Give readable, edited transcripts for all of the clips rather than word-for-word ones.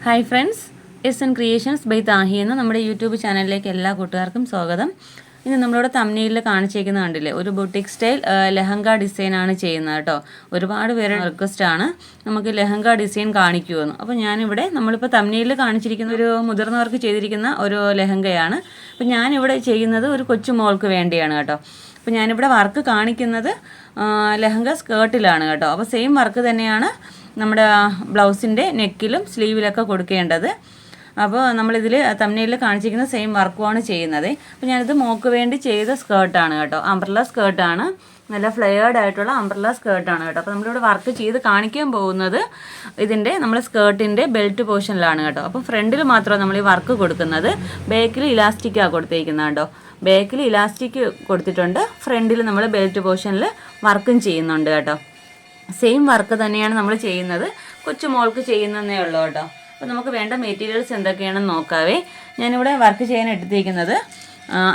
Hi friends, S N creations by Tahi എന്ന നമ്മുടെ YouTube ചാനലിലേക്ക് എല്ലാ കൂട്ടുകാർക്കും സ്വാഗതം. ഇന്ന് നമ്മളിവിടെ തംബ്നെയിലിൽ കാണിച്ചേക്കുന്ന കണ്ടില്ലേ, ഒരു ബുട്ടിക് സ്റ്റൈൽ ലെഹങ്ക ഡിസൈനാണ് ചെയ്യുന്നത് കേട്ടോ. ഒരുപാട് പേരുടെ റിക്വസ്റ്റാണ് നമുക്ക് ലെഹങ്ക ഡിസൈൻ കാണിക്കുമെന്ന്. അപ്പോൾ ഞാനിവിടെ നമ്മളിപ്പോൾ തംബ്നെയിലിൽ കാണിച്ചിരിക്കുന്ന ഒരു മുതിർന്നവർക്ക് ചെയ്തിരിക്കുന്ന ഒരു ലെഹങ്കയാണ്. അപ്പോൾ ഞാനിവിടെ ചെയ്യുന്നത് ഒരു കൊച്ചു മോൾക്ക് വേണ്ടിയാണ് കേട്ടോ. അപ്പോൾ ഞാനിവിടെ വർക്ക് കാണിക്കുന്നത് ലെഹങ്ക സ്കേർട്ടിലാണ് കേട്ടോ. അപ്പോൾ സെയിം വർക്ക് തന്നെയാണ് നമ്മുടെ ബ്ലൗസിൻ്റെ നെക്കിലും സ്ലീവിലൊക്കെ കൊടുക്കേണ്ടത്. അപ്പോൾ നമ്മളിതിൽ തംബ്നെയിലിൽ കാണിച്ചിരിക്കുന്ന സെയിം വർക്കുമാണ് ചെയ്യുന്നത്. അപ്പോൾ ഞാനിത് മോക്ക് വേണ്ടി ചെയ്ത സ്കേർട്ടാണ് കേട്ടോ. അംബ്രല്ല സ്കേർട്ടാണ്, നല്ല ഫ്ലെയർഡ് ആയിട്ടുള്ള അംബ്രല്ല സ്കേർട്ടാണ് കേട്ടോ. അപ്പോൾ നമ്മളിവിടെ വർക്ക് ചെയ്ത് കാണിക്കാൻ പോകുന്നത് ഇതിൻ്റെ നമ്മൾ സ്കേർട്ടിൻ്റെ ബെൽറ്റ് പോർഷനിലാണ് കേട്ടോ. അപ്പോൾ ഫ്രണ്ടിൽ മാത്രമാണ് നമ്മൾ ഈ വർക്ക് കൊടുക്കുന്നത്, ബാക്കിൽ ഇലാസ്റ്റിക്കാണ് കൊടുത്തേക്കുന്നത് കേട്ടോ. ബാക്കിൽ ഇലാസ്റ്റിക് കൊടുത്തിട്ടുണ്ട്, ഫ്രണ്ടിൽ നമ്മൾ ബെൽറ്റ് പോർഷനിൽ വർക്കും ചെയ്യുന്നുണ്ട് കേട്ടോ. സെയിം വർക്ക് തന്നെയാണ് നമ്മൾ ചെയ്യുന്നത്, കൊച്ചു മോൾക്ക് ചെയ്യുന്നതേ ഉള്ളൂ കേട്ടോ. അപ്പോൾ നമുക്ക് വേണ്ട മെറ്റീരിയൽസ് എന്തൊക്കെയാണെന്ന് നോക്കാവേ. ഞാനിവിടെ വർക്ക് ചെയ്യാൻ എടുത്തിരിക്കുന്നത്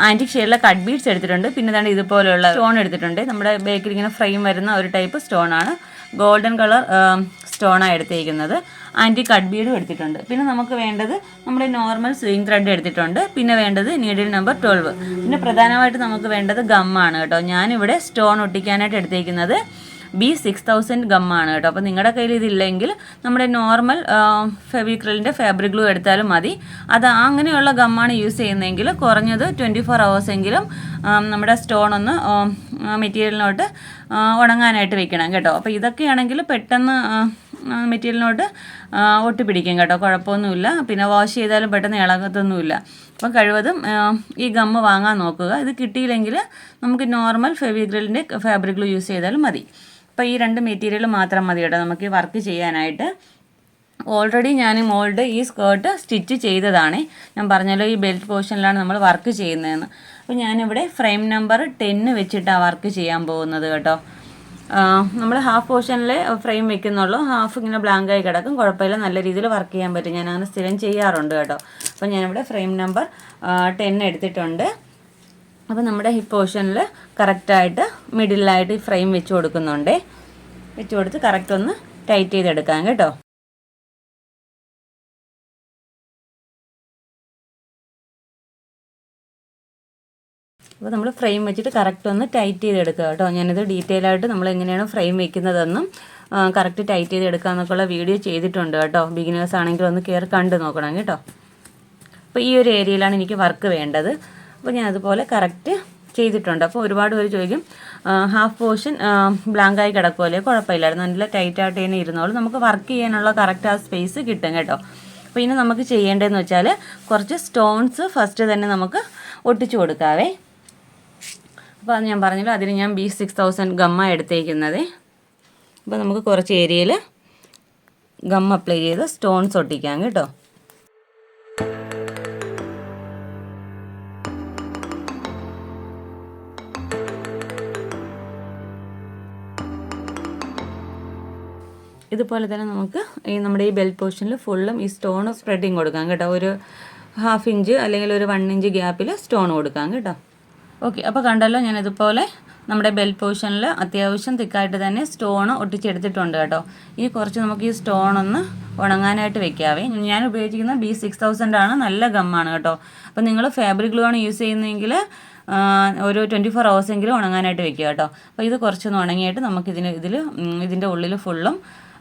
ആൻറ്റിക് ഷെയ്ഡിലെ കട്ട് ബീഡ്സ് എടുത്തിട്ടുണ്ട്. പിന്നെ തന്നെ ഇതുപോലെയുള്ള സ്റ്റോൺ എടുത്തിട്ടുണ്ട്. നമ്മുടെ ബേക്കിൽ ഇങ്ങനെ ഫ്രെയിം വരുന്ന ഒരു ടൈപ്പ് സ്റ്റോണാണ്, ഗോൾഡൻ കളർ സ്റ്റോണാണ് എടുത്തിരിക്കുന്നത്. ആൻറ്റിക് കട്ട് ബീഡും എടുത്തിട്ടുണ്ട്. പിന്നെ നമുക്ക് വേണ്ടത് നമ്മുടെ നോർമൽ സ്വിങ് ത്രെഡ് എടുത്തിട്ടുണ്ട്. പിന്നെ വേണ്ടത് നീഡിൽ നമ്പർ 12. പിന്നെ പ്രധാനമായിട്ട് നമുക്ക് വേണ്ടത് ഗമ്മാണ് കേട്ടോ. ഞാനിവിടെ സ്റ്റോൺ ഒട്ടിക്കാനായിട്ട് എടുത്തിരിക്കുന്നത് B6000 ഗമ്മാണ് കേട്ടോ. അപ്പോൾ നിങ്ങളുടെ കയ്യിൽ ഇതില്ലെങ്കിൽ നമ്മുടെ നോർമൽ ഫെവിക്രിലിൻ്റെ ഫാബ്രിക് ഗ്ലൂ എടുത്താലും മതി. അത് അങ്ങനെയുള്ള ഗമ്മാണ് യൂസ് ചെയ്യുന്നതെങ്കിൽ കുറഞ്ഞത് 24 hours എങ്കിലും നമ്മുടെ സ്റ്റോൺ ഒന്ന് മെറ്റീരിയലിനോട്ട് ഉണങ്ങാനായിട്ട് വെക്കണം കേട്ടോ. അപ്പോൾ ഇതൊക്കെയാണെങ്കിൽ പെട്ടെന്ന് മെറ്റീരിയലിനോട്ട് ഒട്ടിപ്പിടിക്കും കേട്ടോ, കുഴപ്പമൊന്നുമില്ല. പിന്നെ വാഷ് ചെയ്താലും പെട്ടെന്ന് ഇളകത്തൊന്നുമില്ല. അപ്പം കഴിവതും ഈ ഗമ്മ് വാങ്ങാൻ നോക്കുക. ഇത് കിട്ടിയില്ലെങ്കിൽ നമുക്ക് നോർമൽ ഫെവിക്രിലിൻ്റെ ഫാബ്രിക് ഗ്ലൂ യൂസ് ചെയ്താലും മതി. അപ്പോൾ ഈ രണ്ട് മെറ്റീരിയൽ മാത്രം മതി കേട്ടോ നമുക്ക് ഈ വർക്ക് ചെയ്യാനായിട്ട്. ഓൾറെഡി ഞാൻ മോളുടെ ഈ സ്കേർട്ട് സ്റ്റിച്ച് ചെയ്തതാണ്. ഞാൻ പറഞ്ഞല്ലോ ഈ ബെൽറ്റ് പോർഷനിലാണ് നമ്മൾ വർക്ക് ചെയ്യുന്നതെന്ന്. അപ്പോൾ ഞാനിവിടെ ഫ്രെയിം നമ്പർ 10 വെച്ചിട്ടാണ് വർക്ക് ചെയ്യാൻ പോകുന്നത് കേട്ടോ. നമ്മൾ ഹാഫ് പോർഷനിൽ ഫ്രെയിം വെക്കുന്നുള്ളൂ, ഹാഫ് ഇങ്ങനെ ബ്ലാങ്കായി കിടക്കും, കുഴപ്പമില്ല, നല്ല രീതിയിൽ വർക്ക് ചെയ്യാൻ പറ്റും. ഞാൻ അങ്ങനെ സ്ഥിരം ചെയ്യാറുണ്ട് കേട്ടോ. അപ്പോൾ ഞാനിവിടെ ഫ്രെയിം നമ്പർ 10 എടുത്തിട്ടുണ്ട്. അപ്പോൾ നമ്മുടെ ഹിപ്പ് പോർഷനിൽ കറക്റ്റായിട്ട് മിഡിലായിട്ട് ഈ ഫ്രെയിം വെച്ച് കൊടുക്കുന്നുണ്ട്. വെച്ച് കൊടുത്ത് കറക്റ്റ് ഒന്ന് ടൈറ്റ് ചെയ്തെടുക്കാം കേട്ടോ. അപ്പോൾ നമ്മൾ ഫ്രെയിം വെച്ചിട്ട് കറക്റ്റ് ഒന്ന് ടൈറ്റ് ചെയ്തെടുക്കുക കേട്ടോ. ഞാനിത് ഡീറ്റെയിൽ ആയിട്ട് നമ്മൾ എങ്ങനെയാണ് ഫ്രെയിം വെക്കുന്നതെന്നും കറക്റ്റ് ടൈറ്റ് ചെയ്തെടുക്കുക എന്നൊക്കെയുള്ള വീഡിയോ ചെയ്തിട്ടുണ്ട് കേട്ടോ. ബിഗിനേഴ്സ് ആണെങ്കിൽ ഒന്ന് കയറി കണ്ട് നോക്കണം കേട്ടോ. അപ്പോൾ ഈ ഒരു ഏരിയയിലാണ് എനിക്ക് വർക്ക് വേണ്ടത്. അപ്പോൾ ഞാൻ അതുപോലെ കറക്റ്റ് ചെയ്തിട്ടുണ്ട്. അപ്പോൾ ഒരുപാട് പേര് ചോദിക്കും ഹാഫ് പോർഷൻ ബ്ലാങ്കായി കിടക്കുമല്ലേ, കുഴപ്പമില്ലായിരുന്നു, നല്ല ടൈറ്റായിട്ട് തന്നെ ഇരുന്നോളൂ, നമുക്ക് വർക്ക് ചെയ്യാനുള്ള കറക്റ്റ് ആ സ്പേസ് കിട്ടും കേട്ടോ. അപ്പോൾ ഇനി നമുക്ക് ചെയ്യേണ്ടതെന്ന് വെച്ചാൽ കുറച്ച് സ്റ്റോൺസ് ഫസ്റ്റ് തന്നെ നമുക്ക് ഒട്ടിച്ചു കൊടുക്കാവേ. അപ്പോൾ അത് ഞാൻ പറഞ്ഞല്ലോ, അതിന് ഞാൻ B6000 ഗമ്മ എടുത്തേക്കുന്നത്. അപ്പോൾ നമുക്ക് കുറച്ച് ഏരിയയിൽ ഗം അപ്ലൈ ചെയ്ത് സ്റ്റോൺസ് ഒട്ടിക്കാം കേട്ടോ. ഇതുപോലെ തന്നെ നമുക്ക് നമ്മുടെ ഈ ബെൽറ്റ് പോർഷനിൽ ഫുള്ളും ഈ സ്റ്റോൺ സ്പ്രെഡിങ് കൊടുക്കാം കേട്ടോ. ഒരു 1/2 ഇഞ്ച് അല്ലെങ്കിൽ ഒരു 1 ഇഞ്ച് ഗ്യാപ്പിൽ സ്റ്റോൺ കൊടുക്കാം കേട്ടോ. ഓക്കെ, അപ്പോൾ കണ്ടല്ലോ, ഞാൻ ഇതുപോലെ നമ്മുടെ ബെൽറ്റ് പോർഷനിൽ അത്യാവശ്യം തിക്കായിട്ട് തന്നെ സ്റ്റോൺ ഒട്ടിച്ചെടുത്തിട്ടുണ്ട് കേട്ടോ. ഇനി കുറച്ച് നമുക്ക് ഈ സ്റ്റോൺ ഒന്ന് ഉണങ്ങാനായിട്ട് വെക്കാവേ. ഞാൻ ഉപയോഗിക്കുന്ന B6000 ആണ്, നല്ല ഗമ്മാണ് കേട്ടോ. അപ്പോൾ നിങ്ങൾ ഫാബ്രിക് ഗ്ലൂ ആണ് യൂസ് ചെയ്യുന്നതെങ്കിൽ ഒരു 24 hours എങ്കിലും ഉണങ്ങാനായിട്ട് വെക്കുക കേട്ടോ. അപ്പോൾ ഇത് കുറച്ചൊന്ന് ഉണങ്ങിയിട്ട് നമുക്ക് ഇതിൻ്റെ ഉള്ളിൽ ഫുള്ളും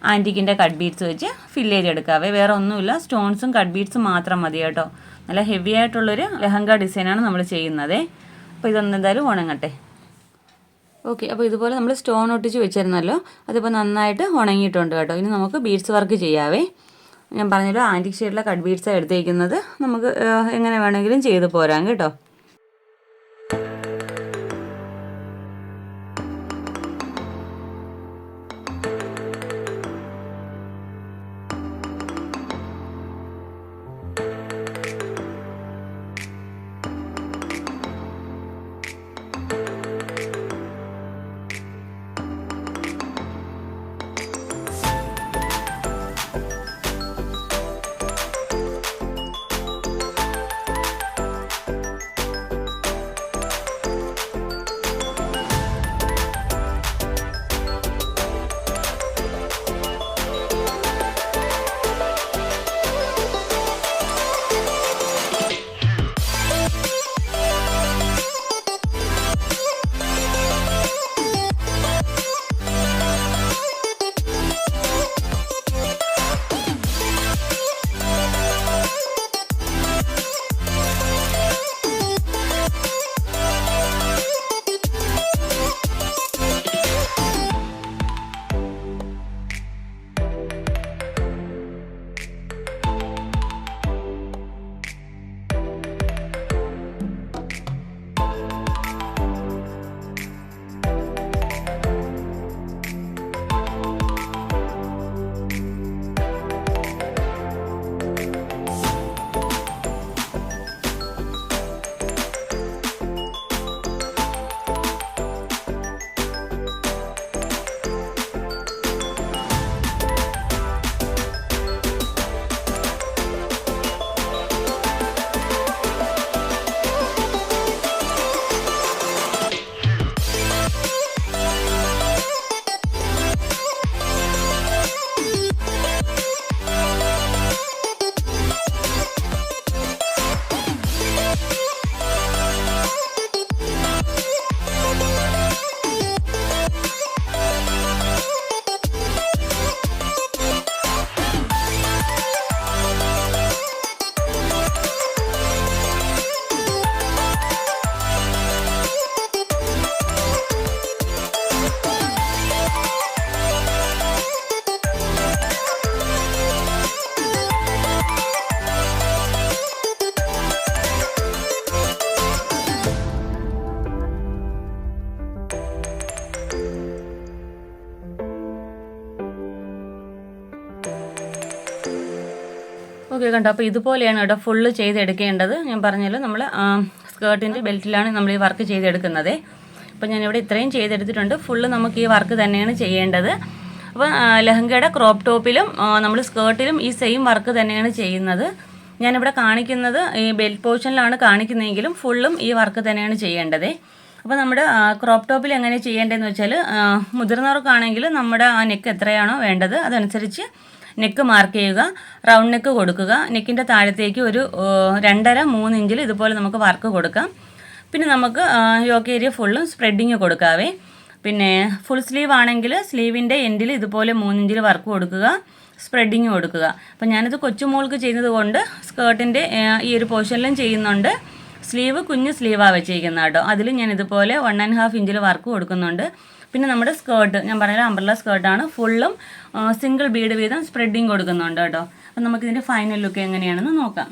ആൻറ്റിക്കിൻ്റെ കട്ട് ബീഡ്സ് വെച്ച് ഫില്ല് ചെയ്തെടുക്കാവേ. വേറെ ഒന്നുമില്ല, സ്റ്റോൺസും കട്ട് ബീഡ്സും മാത്രം മതി കേട്ടോ. നല്ല ഹെവി ആയിട്ടുള്ളൊരു ലെഹങ്ക ഡിസൈനാണ് നമ്മൾ ചെയ്യുന്നത്. അപ്പോൾ ഇതൊന്നും എന്തായാലും ഉണങ്ങട്ടെ. ഓക്കെ, അപ്പോൾ ഇതുപോലെ നമ്മൾ സ്റ്റോൺ ഒട്ടിച്ച് വെച്ചിരുന്നല്ലോ, അതിപ്പോൾ നന്നായിട്ട് ഉണങ്ങിയിട്ടുണ്ട് കേട്ടോ. ഇനി നമുക്ക് ബീഡ്സ് വർക്ക് ചെയ്യാവേ. ഞാൻ പറഞ്ഞല്ലോ ആൻറ്റിക് ഷെയ്ഡിലെ കട്ട് ബീഡ്സാണ് എടുത്തേക്കുന്നത്. നമുക്ക് എങ്ങനെ വേണമെങ്കിലും ചെയ്ത് പോരാം കേട്ടോ. ഓക്കെ കണ്ടോ. അപ്പോൾ ഇതുപോലെയാണ് കേട്ടോ ഫുള്ള് ചെയ്തെടുക്കേണ്ടത്. ഞാൻ പറഞ്ഞല്ലോ നമ്മൾ സ്കേർട്ടിൻ്റെ ബെൽറ്റിലാണ് നമ്മൾ ഈ വർക്ക് ചെയ്തെടുക്കുന്നത്. അപ്പോൾ ഞാനിവിടെ ഇത്രയും ചെയ്തെടുത്തിട്ടുണ്ട്. ഫുള്ള് നമുക്ക് ഈ വർക്ക് തന്നെയാണ് ചെയ്യേണ്ടത്. അപ്പോൾ ലെഹങ്കയുടെ ക്രോപ്പ് ടോപ്പിലും നമ്മൾ സ്കേർട്ടിലും ഈ സെയിം വർക്ക് തന്നെയാണ് ചെയ്യുന്നത്. ഞാനിവിടെ കാണിക്കുന്നത് ഈ ബെൽറ്റ് പോർഷനിലാണ് കാണിക്കുന്നതെങ്കിലും ഫുള്ളും ഈ വർക്ക് തന്നെയാണ് ചെയ്യേണ്ടത്. അപ്പോൾ നമ്മുടെ ക്രോപ്പ് ടോപ്പിൽ എങ്ങനെ ചെയ്യേണ്ടതെന്ന് വെച്ചാൽ മുതിർന്നവർക്കാണെങ്കിൽ നമ്മുടെ ആ നെക്ക് എത്രയാണോ വേണ്ടത് അതനുസരിച്ച് നെക്ക് മാർക്ക് ചെയ്യുക, റൗണ്ട് നെക്ക് കൊടുക്കുക. നെക്കിൻ്റെ താഴത്തേക്ക് ഒരു 2.5-3 ഇഞ്ചിൽ ഇതുപോലെ നമുക്ക് വർക്ക് കൊടുക്കാം. പിന്നെ നമുക്ക് യോക്ക് ഏരിയ ഫുള്ളും സ്പ്രെഡിങ് കൊടുക്കാവേ. പിന്നെ ഫുൾ സ്ലീവ് ആണെങ്കിൽ സ്ലീവിൻ്റെ എൻഡിൽ ഇതുപോലെ 3 ഇഞ്ചിൽ വർക്ക് കൊടുക്കുക, സ്പ്രെഡിങ് കൊടുക്കുക. അപ്പോൾ ഞാനിത് കൊച്ചുമോൾക്ക് ചെയ്യുന്നത് കൊണ്ട് സ്കേർട്ടിൻ്റെ ഈ ഒരു പോർഷനിലും ചെയ്യുന്നുണ്ട്. സ്ലീവ് കുഞ്ഞു സ്ലീവാണ് വെച്ചിരിക്കുന്നത് കേട്ടോ. അതിൽ ഞാൻ ഇതുപോലെ 1.5 ഇഞ്ചിൽ വർക്ക് കൊടുക്കുന്നുണ്ട്. പിന്നെ നമ്മുടെ സ്കേർട്ട് ഞാൻ പറഞ്ഞ അംബ്രല്ല സ്കേർട്ടാണ്. ഫുള്ളും സിംഗിൾ ബീഡ് വീതം സ്പ്രെഡിങ് കൊടുക്കുന്നുണ്ട് കേട്ടോ. അപ്പം നമുക്കിതിൻ്റെ ഫൈനൽ ലുക്ക് എങ്ങനെയാണെന്ന് നോക്കാം.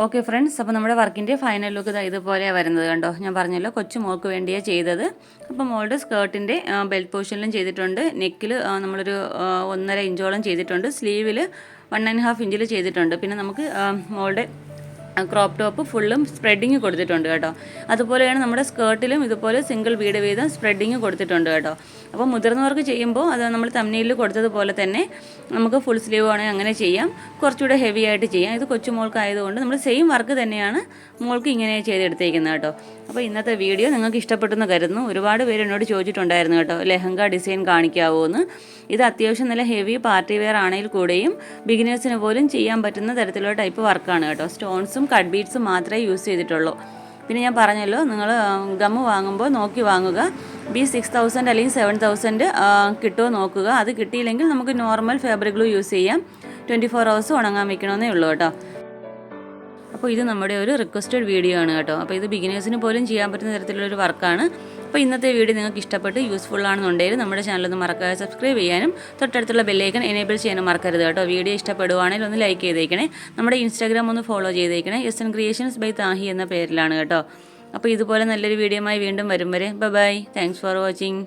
ഓക്കെ ഫ്രണ്ട്സ്, അപ്പോൾ നമ്മുടെ വർക്കിൻ്റെ ഫൈനൽ ലുക്ക് ഇതുപോലെ വരുന്നത് കണ്ടോ. ഞാൻ പറഞ്ഞല്ലോ കൊച്ചു മോൾക്ക് വേണ്ടിയാണ് ചെയ്തത്. അപ്പോൾ മോളുടെ സ്കേർട്ടിൻ്റെ ബെൽറ്റ് പോർഷനിലും ചെയ്തിട്ടുണ്ട്. നെക്കിൽ നമ്മളൊരു 1.5 ഇഞ്ചോളം ചെയ്തിട്ടുണ്ട്. സ്ലീവിൽ 1.5 ഇഞ്ചിൽ ചെയ്തിട്ടുണ്ട്. പിന്നെ നമുക്ക് മോളുടെ ക്രോപ്പ് ടോപ്പ് ഫുള്ളും സ്പ്രെഡിങ് കൊടുത്തിട്ടുണ്ട് കേട്ടോ. അതുപോലെയാണ് നമ്മുടെ സ്കേർട്ടിലും ഇതുപോലെ സിംഗിൾ ബീഡ് വീതം സ്പ്രെഡിങ് കൊടുത്തിട്ടുണ്ട് കേട്ടോ. അപ്പോൾ മുതിർന്നവർക്ക് ചെയ്യുമ്പോൾ അത് നമ്മൾ തമ്മിലിൽ കൊടുത്തതുപോലെ തന്നെ നമുക്ക് ഫുൾ സ്ലീവ് ആണെങ്കിൽ അങ്ങനെ ചെയ്യാം, കുറച്ചുകൂടെ ഹെവി ആയിട്ട് ചെയ്യാം. ഇത് കൊച്ചുമോൾക്കായതുകൊണ്ട് നമ്മൾ സെയിം വർക്ക് തന്നെയാണ് മോൾക്ക് ഇങ്ങനെ ചെയ്തെടുത്തേക്കുന്നത് കേട്ടോ. അപ്പോൾ ഇന്നത്തെ വീഡിയോ നിങ്ങൾക്ക് ഇഷ്ടപ്പെട്ടെന്ന് കരുതുന്നു. ഒരുപാട് പേര് എന്നോട് ചോദിച്ചിട്ടുണ്ടായിരുന്നു കേട്ടോ ലെഹങ്ക ഡിസൈൻ കാണിക്കാവോ എന്ന്. ഇത് അത്യാവശ്യം നല്ല ഹെവി പാർട്ടി വെയർ ആണെങ്കിൽ കൂടെയും ബിഗിനേഴ്സിന് പോലും ചെയ്യാൻ പറ്റുന്ന തരത്തിലുള്ള ടൈപ്പ് വർക്കാണ് കേട്ടോ. സ്റ്റോൺസും കട്ട് ബീഡ്സും മാത്രമേ യൂസ് ചെയ്തിട്ടുള്ളൂ. പിന്നെ ഞാൻ പറഞ്ഞല്ലോ നിങ്ങൾ ഗമ്മ് വാങ്ങുമ്പോൾ നോക്കി വാങ്ങുക. 6000 അല്ലെങ്കിൽ 7000 കിട്ടുമോ നോക്കുക. അത് കിട്ടിയില്ലെങ്കിൽ നമുക്ക് നോർമൽ ഫാബ്രിക് ഗ്ലൂ യൂസ് ചെയ്യാം. 24 hours ഉണങ്ങാൻ വെക്കണമെന്നേ ഉള്ളൂ കേട്ടോ. അപ്പോൾ ഇത് നമ്മുടെ ഒരു റിക്വസ്റ്റഡ് വീഡിയോ ആണ് കേട്ടോ. അപ്പോൾ ഇത് ബിഗിനേഴ്സിന് പോലും ചെയ്യാൻ പറ്റുന്ന തരത്തിലുള്ളൊരു വർക്കാണ്. അപ്പോൾ ഇന്നത്തെ വീഡിയോ നിങ്ങൾക്ക് ഇഷ്ടപ്പെട്ട് യൂസ്ഫുൾ ആണെന്നുണ്ടെങ്കിൽ നമ്മുടെ ചാനലൊന്ന് മറക്കാതെ സബ്സ്ക്രൈബ് ചെയ്യാനും തൊട്ടടുത്തുള്ള ബെല്ലൈക്കൺ എനേബിൾ ചെയ്യാനും മറക്കരുത് കേട്ടോ. വീഡിയോ ഇഷ്ടപ്പെടുവാണെങ്കിൽ ഒന്ന് ലൈക്ക് ചെയ്തേക്കണേ. നമ്മുടെ ഇൻസ്റ്റാഗ്രാം ഒന്ന് ഫോളോ ചെയ്തേക്കണേ. SN Creations by താഹി എന്ന പേരിലാണ് കേട്ടോ. അപ്പോൾ ഇതുപോലെ നല്ലൊരു വീഡിയോയുമായി വീണ്ടും വരും വരെ ബൈ. Thanks for watching.